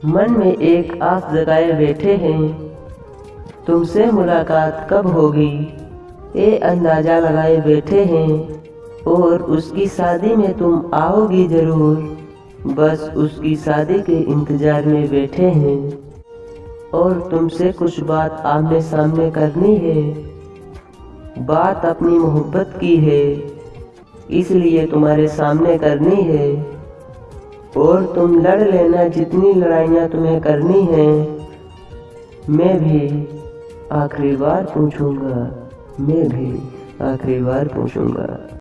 मन में एक आस जगाए बैठे हैं, तुमसे मुलाकात कब होगी ये अंदाज़ा लगाए बैठे हैं, और उसकी शादी में तुम आओगी ज़रूर, बस उसकी शादी के इंतज़ार में बैठे हैं। और तुमसे कुछ बात आमने सामने करनी है, बात अपनी मोहब्बत की है, इसलिए तुम्हारे सामने करनी है। और तुम लड़ लेना जितनी लड़ाइयाँ तुम्हें करनी हैं, मैं भी आखिरी बार पूछूंगा, मैं भी आखिरी बार पूछूंगा।